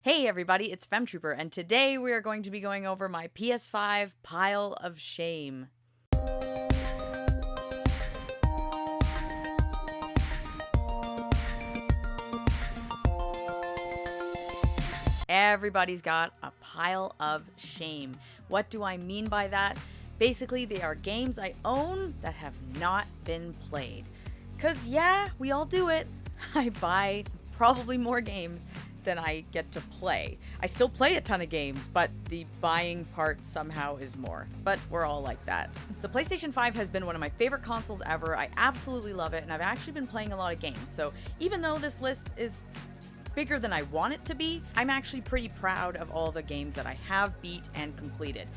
Hey everybody, it's Femtrooper, and today we are going to be going over my PS5 pile of shame. Everybody's got a pile of shame. What do I mean by that? Basically, they are games I own that have not been played. 'Cause yeah, we all do it. I buy probably more games than I get to play. I still play a ton of games, but the buying part somehow is more. But we're all like that. The PlayStation 5 has been one of my favorite consoles ever. I absolutely love it, and I've actually been playing a lot of games. So even though this list is bigger than I want it to be, I'm actually pretty proud of all the games that I have beat and completed.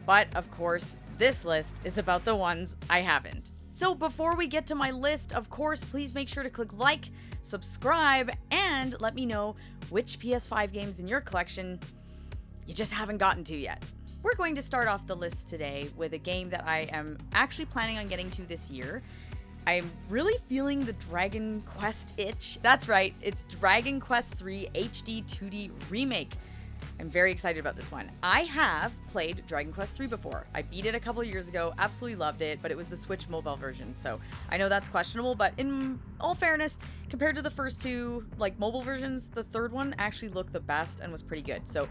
But of course, this list is about the ones I haven't. So before we get to my list, of course, please make sure to click like, subscribe, and let me know which PS5 games in your collection you just haven't gotten to yet. We're going to start off the list today with a game that I am actually planning on getting to this year. I'm really feeling the Dragon Quest itch. That's right, it's Dragon Quest III HD 2D Remake. I'm very excited about this one. I have played Dragon Quest III before. I beat it a couple years ago, absolutely loved it, but it was the Switch mobile version, so I know that's questionable, but in all fairness, compared to the first two, mobile versions, the third one actually looked the best and was pretty good. So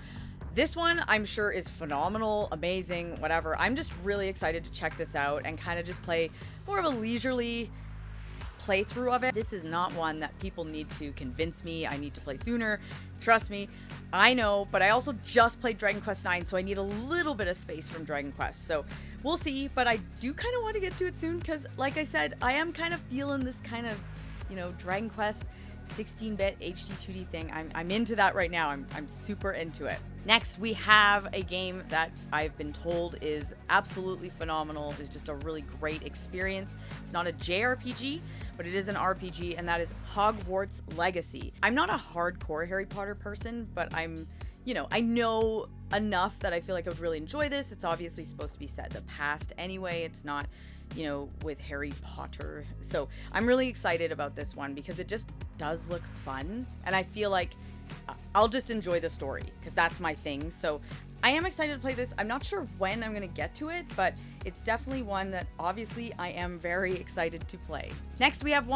this one, I'm sure, is phenomenal, amazing, whatever. I'm just really excited to check this out and kind of just play more of a leisurely playthrough of it. This is not one that people need to convince me I need to play sooner. Trust me, I know, but I also just played Dragon Quest IX, so I need a little bit of space from Dragon Quest. So we'll see, but I do kind of want to get to it soon because, like I said, I am kind of feeling this kind of, Dragon Quest 16-bit HD 2D thing. I'm into that right now. I'm super into it. Next, we have a game that I've been told is absolutely phenomenal, is just a really great experience. It's not a JRPG, but it is an RPG, and that is Hogwarts Legacy. I'm not a hardcore Harry Potter person, but I know enough that I feel like I would really enjoy this. It's obviously supposed to be set in the past anyway. It's not, with Harry Potter. So I'm really excited about this one because it just does look fun, and I feel like I'll just enjoy the story because that's my thing. So I am excited to play this. I'm not sure when I'm going to get to it, but it's definitely one that obviously I am very excited to play. Next, we have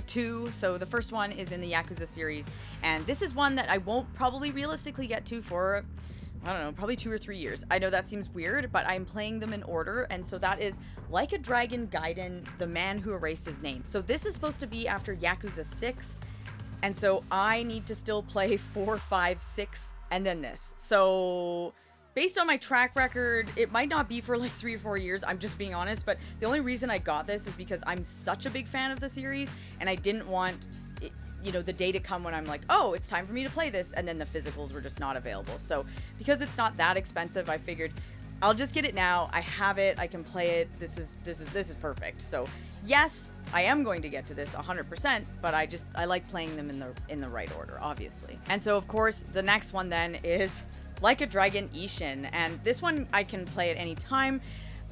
two. So the first one is in the Yakuza series, and this is one that I won't probably realistically get to for, I don't know, probably 2 or 3 years. I know that seems weird, but I'm playing them in order, and so that is Like a Dragon Gaiden, The Man Who Erased His Name. So this is supposed to be after Yakuza 6, and so I need to still play 4, 5, 6, and then this. So based on my track record, it might not be for 3 or 4 years, I'm just being honest, but the only reason I got this is because I'm such a big fan of the series, and I didn't want the day to come when I'm like, oh, it's time for me to play this, and then the physicals were just not available. So because it's not that expensive, I figured I'll just get it now. I have it, I can play it. This is perfect. So yes, I am going to get to this 100%, but I like playing them in the right order, obviously. And so of course the next one then is Like a Dragon Ishin, and this one I can play at any time.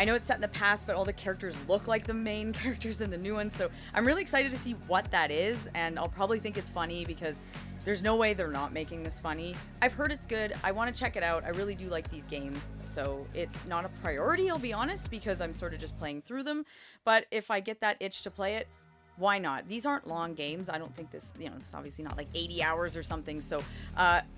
I know it's set in the past, but all the characters look like the main characters in the new one, so I'm really excited to see what that is, and I'll probably think it's funny because there's no way they're not making this funny. I've heard it's good. I want to check it out. I really do like these games, so it's not a priority, I'll be honest, because I'm sort of just playing through them, but if I get that itch to play it, why not? These aren't long games. I don't think this, it's obviously not 80 hours or something. So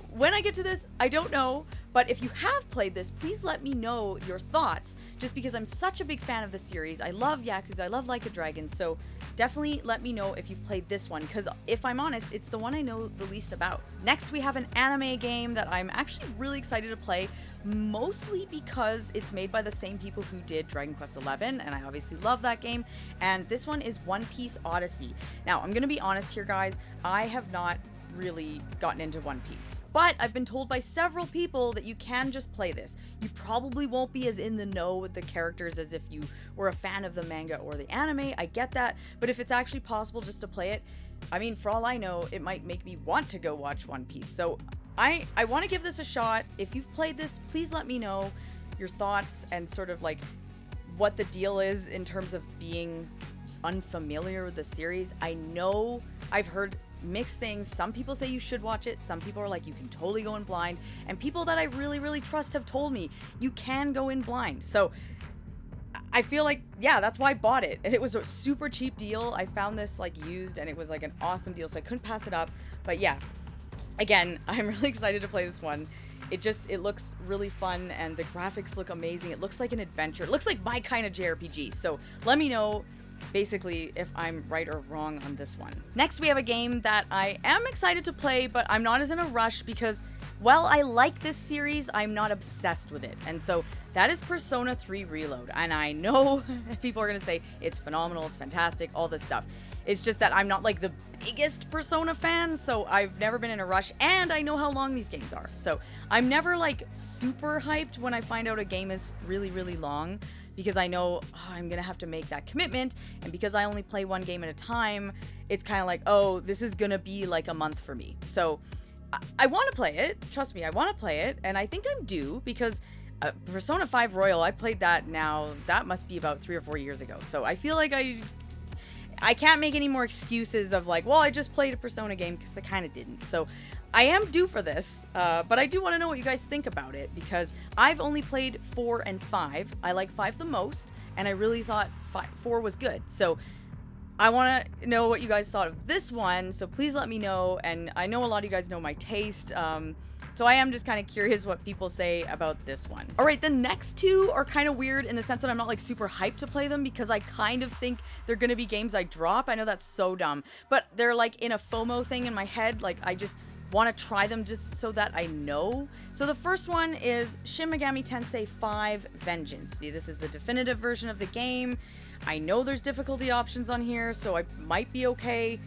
when I get to this, I don't know. But if you have played this, please let me know your thoughts, just because I'm such a big fan of the series. I love Yakuza. I love Like a Dragon. So definitely let me know if you've played this one, because if I'm honest, it's the one I know the least about. Next, we have an anime game that I'm actually really excited to play, mostly because it's made by the same people who did Dragon Quest XI, and I obviously love that game, and this one is One Piece Odyssey. Now, I'm gonna be honest here, guys, I have not really gotten into One Piece, but I've been told by several people that you can just play this. You probably won't be as in the know with the characters as if you were a fan of the manga or the anime, I get that, but if it's actually possible just to play it, I mean, for all I know, it might make me want to go watch One Piece. So I want to give this a shot. If you've played this, please let me know your thoughts and sort of what the deal is in terms of being unfamiliar with the series. I know I've heard mixed things. Some people say you should watch it. Some people are like, you can totally go in blind. And people that I really, really trust have told me you can go in blind. So I feel like, yeah, that's why I bought it. And it was a super cheap deal. I found this like used and it was like an awesome deal. So I couldn't pass it up. But yeah, again, I'm really excited to play this one. It looks really fun and the graphics look amazing. It looks like an adventure. It looks like my kind of JRPG. So let me know basically if I'm right or wrong on this one. Next, we have a game that I am excited to play, but I'm not as in a rush because, well, I like this series, I'm not obsessed with it. And so that is Persona 3 Reload. And I know people are going to say it's phenomenal, it's fantastic, all this stuff. It's just that I'm not like the biggest Persona fan, so I've never been in a rush, and I know how long these games are. So I'm never like super hyped when I find out a game is really, really long, because I know I'm gonna have to make that commitment, and because I only play one game at a time, it's kind of like, oh, this is gonna be like a month for me. So I want to play it, trust me, I want to play it, and I think I'm due, because Persona 5 Royal, I played that now, that must be about 3 or 4 years ago, so I feel like I can't make any more excuses of like, well, I just played a Persona game, because I kind of didn't. So I am due for this, but I do want to know what you guys think about it, because I've only played 4 and 5. I like 5 the most, and I really thought 4 was good. So I want to know what you guys thought of this one, so please let me know, and I know a lot of you guys know my taste, so I am just kind of curious what people say about this one. All right, the next two are kind of weird in the sense that I'm not like super hyped to play them because I kind of think they're going to be games I drop. I know that's so dumb, but they're like in a FOMO thing in my head. Like I just want to try them just so that I know. So the first one is Shin Megami Tensei 5 Vengeance. This is the definitive version of the game. I know there's difficulty options on here, so I might be okay,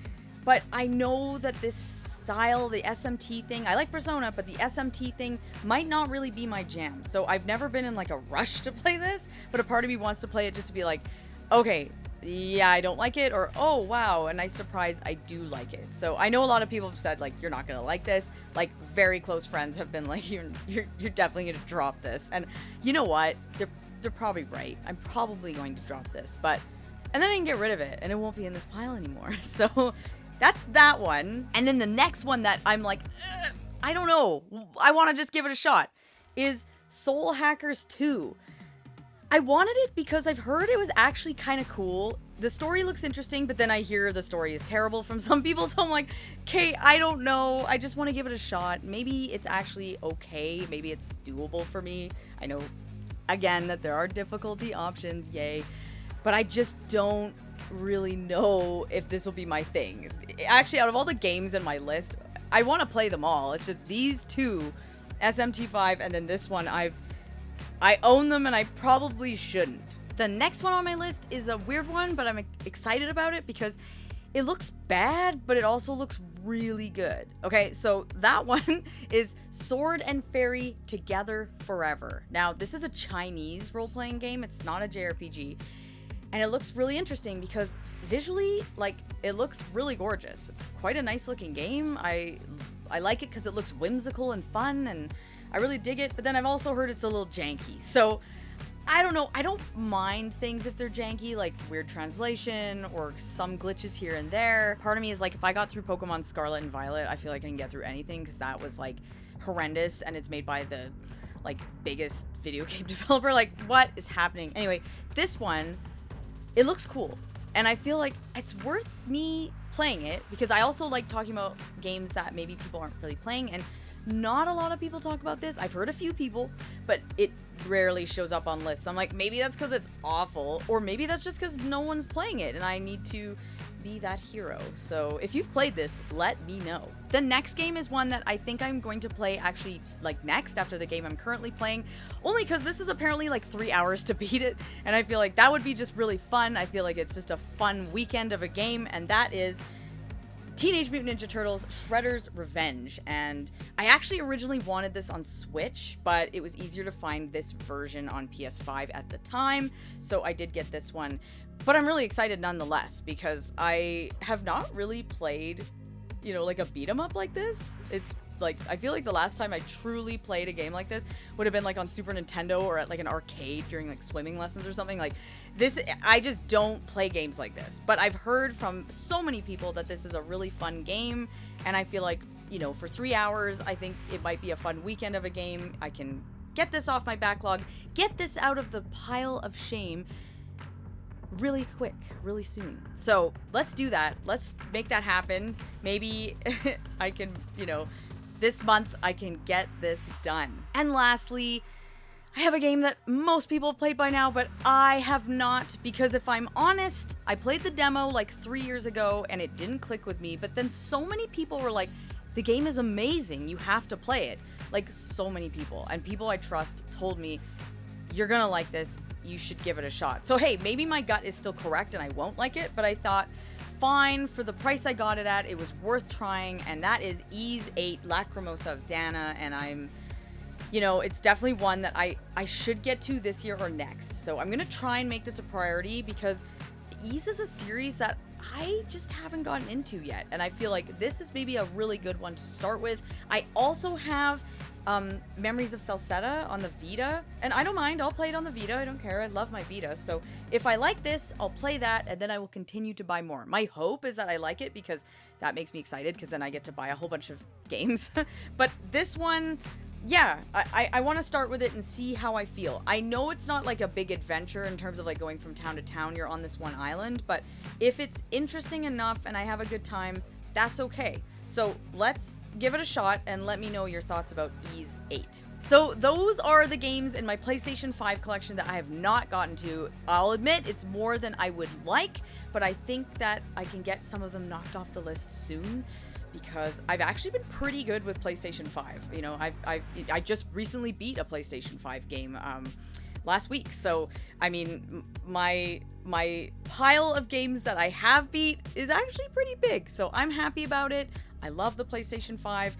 but I know that this style, the SMT thing, I like Persona, but the SMT thing might not really be my jam. So I've never been in like a rush to play this, but a part of me wants to play it just to be like, okay, yeah, I don't like it, or oh wow, a nice surprise, I do like it. So I know a lot of people have said like, you're not gonna like this. Like very close friends have been like, you're definitely gonna drop this. And you know what? They're probably right. I'm probably going to drop this, and then I can get rid of it and it won't be in this pile anymore. So that's that one. And then the next one that I'm like, I don't know, I want to just give it a shot, is Soul Hackers 2. I wanted it because I've heard it was actually kind of cool. The story looks interesting, but then I hear the story is terrible from some people, so I'm like, okay, I don't know. I just want to give it a shot. Maybe it's actually okay. Maybe it's doable for me. I know, again, that there are difficulty options, yay. But I just don't really know if this will be my thing. Actually, out of all the games in my list, I want to play them all. It's just these two, SMT5, and then this one, I own them and I probably shouldn't. The next one on my list is a weird one, but I'm excited about it because it looks bad, but it also looks really good. Okay, so that one is Sword and Fairy Together Forever. Now, this is a Chinese role-playing game. It's not a JRPG. And it looks really interesting because visually, like, it looks really gorgeous. It's quite a nice looking game. I like it because it looks whimsical and fun, and I really dig it. But then I've also heard it's a little janky. So I don't know. I don't mind things if they're janky, like weird translation or some glitches here and there. Part of me is like, if I got through Pokemon Scarlet and Violet, I feel like I can get through anything because that was like horrendous and it's made by the like biggest video game developer. Like, what is happening? Anyway, this one, it looks cool, and I feel like it's worth me playing it because I also like talking about games that maybe people aren't really playing, and not a lot of people talk about this. I've heard a few people, but it rarely shows up on lists. I'm like, maybe that's because it's awful, or maybe that's just because no one's playing it, and I need to be that hero. So if you've played this, let me know. The next game is one that I think I'm going to play actually like next after the game I'm currently playing, only because this is apparently like 3 hours to beat it, and I feel like that would be just really fun. I feel like it's just a fun weekend of a game, and that is Teenage Mutant Ninja Turtles Shredder's Revenge. And I actually originally wanted this on Switch, but it was easier to find this version on PS5 at the time, so I did get this one. But I'm really excited nonetheless because I have not really played, you know, like a beat 'em up like this. It's like, I feel like the last time I truly played a game like this would have been like on Super Nintendo or at like an arcade during like swimming lessons or something. Like this, I just don't play games like this, but I've heard from so many people that this is a really fun game, and I feel like, you know, for 3 hours, I think it might be a fun weekend of a game. I can get this off my backlog, get this out of the pile of shame really quick, really soon. So let's do that. Let's make that happen. Maybe I can, you know, this month I can get this done. And lastly, I have a game that most people have played by now, but I have not, because if I'm honest, I played the demo like 3 years ago and it didn't click with me, but then so many people were like, the game is amazing, you have to play it. Like, so many people, and people I trust told me, you're gonna like this, you should give it a shot. So hey, maybe my gut is still correct and I won't like it, but I thought, fine, for the price I got it at, it was worth trying, and that is Ys 8 Lacrimosa of Dana, and I'm, you know, it's definitely one that I should get to this year or next. So I'm gonna try and make this a priority, because Ys is a series that I just haven't gotten into yet, and I feel like this is maybe a really good one to start with. I also have Memories of Celceta on the Vita, and I don't mind, I'll play it on the Vita, I don't care, I love my Vita. So if I like this, I'll play that, and then I will continue to buy more. My hope is that I like it, because that makes me excited, because then I get to buy a whole bunch of games. But this one, yeah, I want to start with it and see how I feel. I know it's not like a big adventure in terms of like going from town to town, you're on this one island, but if it's interesting enough and I have a good time, that's okay. So let's give it a shot and let me know your thoughts about Ys 8. So those are the games in my PlayStation 5 collection that I have not gotten to. I'll admit it's more than I would like, but I think that I can get some of them knocked off the list soon, because I've actually been pretty good with PlayStation 5. You know, I just recently beat a PlayStation 5 game last week. So, I mean, my pile of games that I have beat is actually pretty big. So I'm happy about it. I love the PlayStation 5.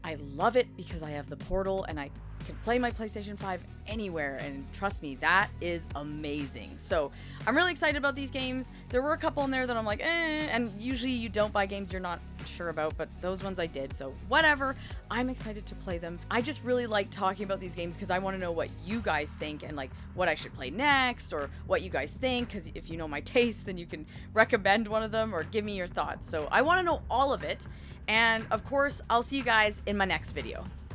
I love it because I have the Portal and I can play my PlayStation 5 anywhere, and trust me, that is amazing. So I'm really excited about these games. There were a couple in there that I'm like, and usually you don't buy games you're not sure about, but those ones I did, so whatever. I'm excited to play them. I just really like talking about these games because I want to know what you guys think, and like what I should play next, or what you guys think, because if you know my taste, then you can recommend one of them or give me your thoughts. So I want to know all of it, and of course I'll see you guys in my next video.